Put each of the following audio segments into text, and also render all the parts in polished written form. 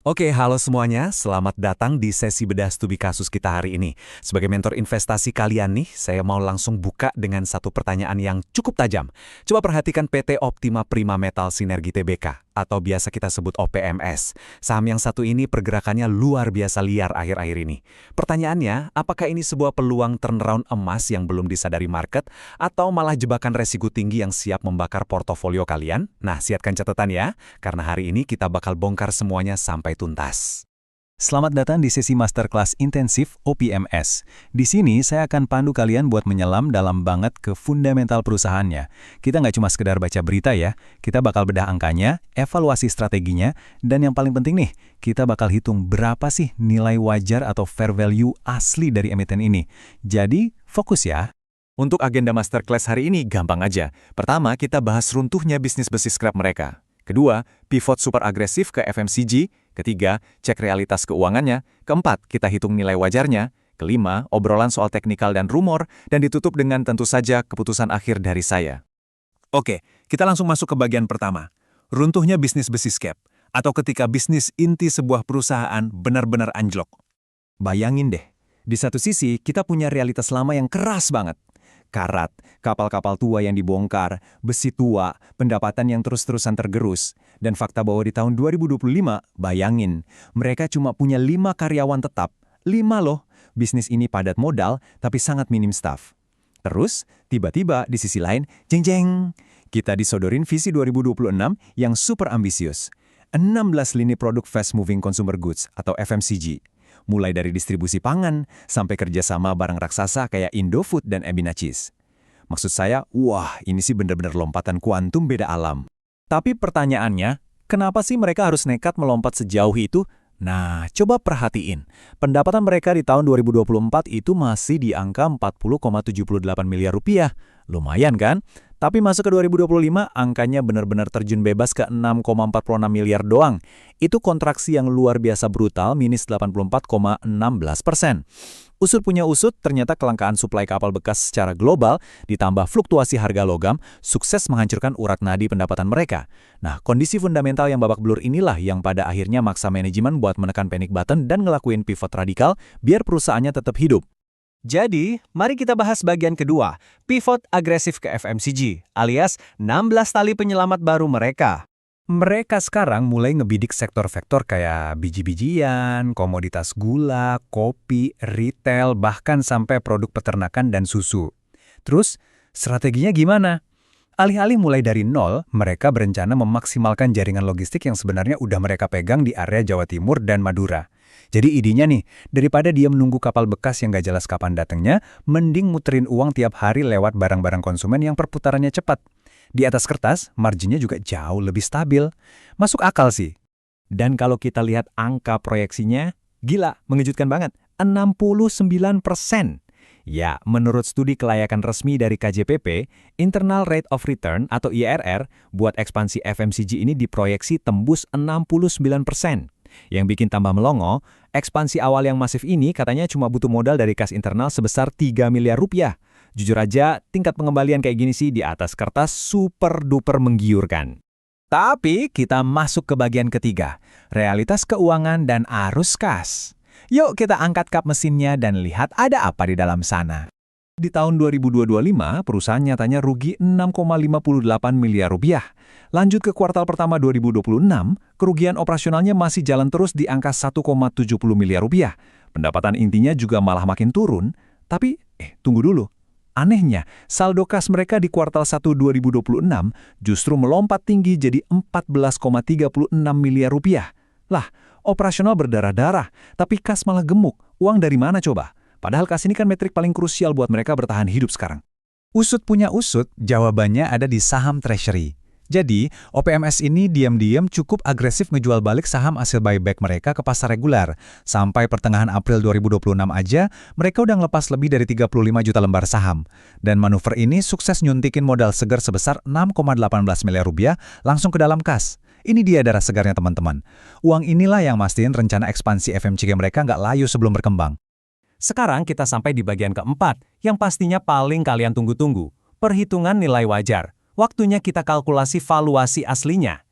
Oke, halo semuanya. Selamat datang di sesi bedah studi kasus kita hari ini. Sebagai mentor investasi kalian nih, saya mau langsung buka dengan satu pertanyaan yang cukup tajam. Coba perhatikan PT Optima Prima Metal Sinergi Tbk, atau biasa kita sebut OPMS. Saham yang satu ini pergerakannya luar biasa liar akhir-akhir ini. Pertanyaannya, apakah ini sebuah peluang turnaround emas yang belum disadari market, atau malah jebakan resiko tinggi yang siap membakar portofolio kalian? Nah, siapkan catatan ya, karena hari ini kita bakal bongkar semuanya sampai tuntas. Selamat datang di sesi masterclass intensif OPMS. Di sini saya akan pandu kalian buat menyelam dalam banget ke fundamental perusahaannya. Kita nggak cuma sekedar baca berita ya, kita bakal bedah angkanya, evaluasi strateginya, dan yang paling penting nih, kita bakal hitung berapa sih nilai wajar atau fair value asli dari emiten ini. Jadi, fokus ya. Untuk agenda masterclass hari ini gampang aja. Pertama, kita bahas runtuhnya bisnis besi scrap mereka. Kedua, pivot super agresif ke FMCG. Ketiga, cek realitas keuangannya. Keempat, kita hitung nilai wajarnya. Kelima, obrolan soal teknikal dan rumor. Dan ditutup dengan tentu saja keputusan akhir dari saya. Oke, kita langsung masuk ke bagian pertama. Runtuhnya bisnis besi scrap, atau ketika bisnis inti sebuah perusahaan benar-benar anjlok. Bayangin deh, di satu sisi kita punya realitas lama yang keras banget. Karat, kapal-kapal tua yang dibongkar, besi tua, pendapatan yang terus-terusan tergerus. Dan fakta bahwa di tahun 2025, bayangin, mereka cuma punya 5 karyawan tetap. 5 loh, bisnis ini padat modal tapi sangat minim staff. Terus, tiba-tiba di sisi lain, jeng-jeng, kita disodorin visi 2026 yang super ambisius. 16 lini produk fast moving consumer goods atau FMCG. Mulai dari distribusi pangan, sampai kerjasama barang raksasa kayak Indofood dan Ebina Cheese. Maksud saya, wah ini sih bener-bener lompatan kuantum beda alam. Tapi pertanyaannya, kenapa sih mereka harus nekat melompat sejauh itu? Nah, coba perhatiin. Pendapatan mereka di tahun 2024 itu masih di angka 40,78 miliar rupiah. Lumayan kan? Tapi masuk ke 2025, angkanya benar-benar terjun bebas ke 6,46 miliar doang. Itu kontraksi yang luar biasa brutal, minus 84,16%. Usut punya usut, ternyata kelangkaan suplai kapal bekas secara global, ditambah fluktuasi harga logam, sukses menghancurkan urat nadi pendapatan mereka. Nah, kondisi fundamental yang babak belur inilah yang pada akhirnya maksa manajemen buat menekan panic button dan ngelakuin pivot radikal biar perusahaannya tetap hidup. Jadi, mari kita bahas bagian kedua, pivot agresif ke FMCG, alias 16 tali penyelamat baru mereka. Mereka sekarang mulai ngebidik sektor-sektor kayak biji-bijian, komoditas gula, kopi, retail, bahkan sampai produk peternakan dan susu. Terus, strateginya gimana? Alih-alih mulai dari nol, mereka berencana memaksimalkan jaringan logistik yang sebenarnya udah mereka pegang di area Jawa Timur dan Madura. Jadi idenya nih, daripada dia menunggu kapal bekas yang gak jelas kapan datangnya, mending muterin uang tiap hari lewat barang-barang konsumen yang perputarannya cepat. Di atas kertas, marginnya juga jauh lebih stabil. Masuk akal sih. Dan kalau kita lihat angka proyeksinya, gila, mengejutkan banget. 69%. Ya, menurut studi kelayakan resmi dari KJPP, Internal Rate of Return atau IRR buat ekspansi FMCG ini diproyeksi tembus 69%. Yang bikin tambah melongo, ekspansi awal yang masif ini katanya cuma butuh modal dari kas internal sebesar 3 miliar rupiah. Jujur aja, tingkat pengembalian kayak gini sih di atas kertas super duper menggiurkan. Tapi kita masuk ke bagian ketiga, realitas keuangan dan arus kas. Yuk kita angkat kap mesinnya dan lihat ada apa di dalam sana. Di tahun 2025, perusahaan nyatanya rugi 6,58 miliar rupiah. Lanjut ke kuartal pertama 2026, kerugian operasionalnya masih jalan terus di angka 1,70 miliar rupiah. Pendapatan intinya juga malah makin turun. Tapi, tunggu dulu. Anehnya, saldo kas mereka di kuartal 1 2026 justru melompat tinggi jadi 14,36 miliar rupiah. Lah, operasional berdarah-darah, tapi kas malah gemuk. Uang dari mana coba? Padahal kas ini kan metrik paling krusial buat mereka bertahan hidup sekarang. Usut punya usut, jawabannya ada di saham treasury. Jadi, OPMS ini diam-diam cukup agresif ngejual balik saham hasil buyback mereka ke pasar reguler. Sampai pertengahan April 2026 aja, mereka udah ngelepas lebih dari 35 juta lembar saham. Dan manuver ini sukses nyuntikin modal segar sebesar 6,18 miliar rupiah langsung ke dalam kas. Ini dia darah segarnya teman-teman. Uang inilah yang mastiin rencana ekspansi FMCG mereka nggak layu sebelum berkembang. Sekarang kita sampai di bagian keempat, yang pastinya paling kalian tunggu-tunggu. Perhitungan nilai wajar. Waktunya kita kalkulasi valuasi aslinya.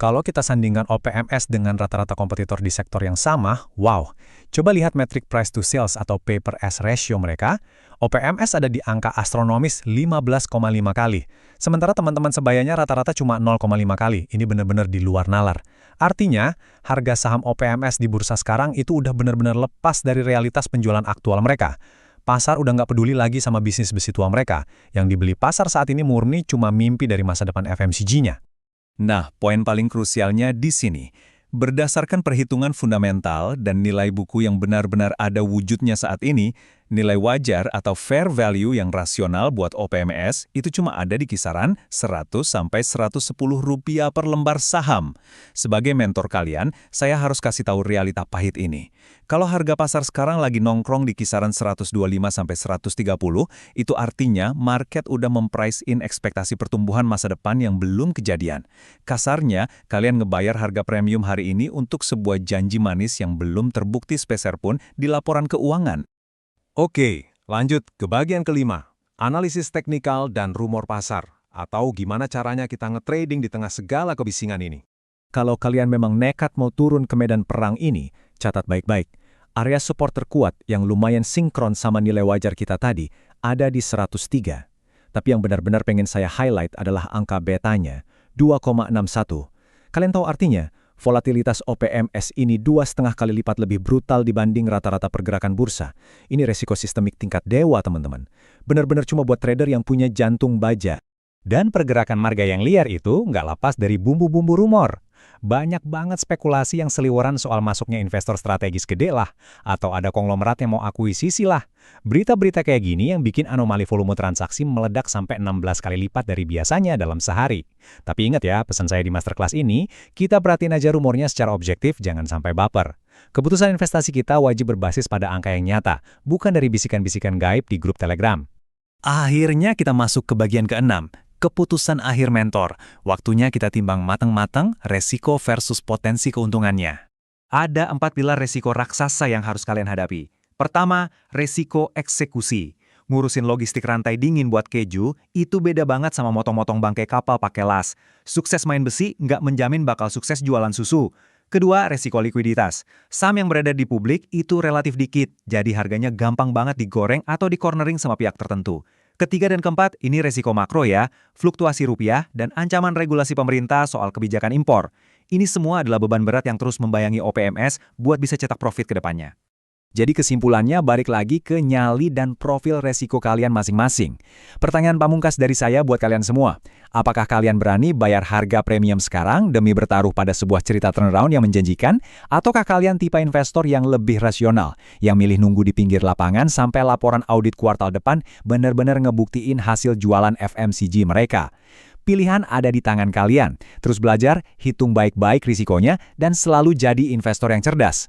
Kalau kita sandingkan OPMS dengan rata-rata kompetitor di sektor yang sama, wow. Coba lihat metrik price to sales atau P per S ratio mereka. OPMS ada di angka astronomis 15,5 kali. Sementara teman-teman sebayanya rata-rata cuma 0,5 kali. Ini benar-benar di luar nalar. Artinya, harga saham OPMS di bursa sekarang itu udah benar-benar lepas dari realitas penjualan aktual mereka. Pasar udah nggak peduli lagi sama bisnis besi tua mereka. Yang dibeli pasar saat ini murni cuma mimpi dari masa depan FMCG-nya. Nah, poin paling krusialnya di sini. Berdasarkan perhitungan fundamental dan nilai buku yang benar-benar ada wujudnya saat ini, nilai wajar atau fair value yang rasional buat OPMS itu cuma ada di kisaran 100 sampai 110 rupiah per lembar saham. Sebagai mentor kalian, saya harus kasih tahu realita pahit ini. Kalau harga pasar sekarang lagi nongkrong di kisaran 125 sampai 130, itu artinya market udah memprice in ekspektasi pertumbuhan masa depan yang belum kejadian. Kasarnya, kalian ngebayar harga premium hari ini untuk sebuah janji manis yang belum terbukti sepeser pun di laporan keuangan. Oke, lanjut ke bagian kelima. Analisis teknikal dan rumor pasar. Atau gimana caranya kita nge-trading di tengah segala kebisingan ini. Kalau kalian memang nekat mau turun ke medan perang ini, catat baik-baik. Area support terkuat yang lumayan sinkron sama nilai wajar kita tadi ada di 103. Tapi yang benar-benar pengen saya highlight adalah angka betanya, 2,61. Kalian tahu artinya? Volatilitas OPMS ini 2,5 kali lipat lebih brutal dibanding rata-rata pergerakan bursa. Ini resiko sistemik tingkat dewa, teman-teman. Benar-benar cuma buat trader yang punya jantung baja. Dan pergerakan marga yang liar itu nggak lepas dari bumbu-bumbu rumor. Banyak banget spekulasi yang seliweran soal masuknya investor strategis gede lah, atau ada konglomerat yang mau akuisisi lah. Berita-berita kayak gini yang bikin anomali volume transaksi meledak sampai 16 kali lipat dari biasanya dalam sehari. Tapi ingat ya, pesan saya di masterclass ini, kita perhatiin aja rumornya secara objektif, jangan sampai baper. Keputusan investasi kita wajib berbasis pada angka yang nyata, bukan dari bisikan-bisikan gaib di grup Telegram. Akhirnya kita masuk ke bagian ke-6. Keputusan akhir mentor. Waktunya kita timbang matang-matang resiko versus potensi keuntungannya. Ada 4 pilar resiko raksasa yang harus kalian hadapi. Pertama, resiko eksekusi. Ngurusin logistik rantai dingin buat keju, itu beda banget sama motong-motong bangkai kapal pakai las. Sukses main besi nggak menjamin bakal sukses jualan susu. Kedua, resiko likuiditas. Saham yang berada di publik itu relatif dikit, jadi harganya gampang banget digoreng atau di-cornering sama pihak tertentu. Ketiga dan keempat, ini resiko makro ya, fluktuasi rupiah dan ancaman regulasi pemerintah soal kebijakan impor. Ini semua adalah beban berat yang terus membayangi OPMS buat bisa cetak profit ke depannya. Jadi kesimpulannya balik lagi ke nyali dan profil resiko kalian masing-masing. Pertanyaan pamungkas dari saya buat kalian semua. Apakah kalian berani bayar harga premium sekarang demi bertaruh pada sebuah cerita turnaround yang menjanjikan? Ataukah kalian tipe investor yang lebih rasional, yang milih nunggu di pinggir lapangan sampai laporan audit kuartal depan benar-benar ngebuktiin hasil jualan FMCG mereka? Pilihan ada di tangan kalian. Terus belajar, hitung baik-baik risikonya, dan selalu jadi investor yang cerdas.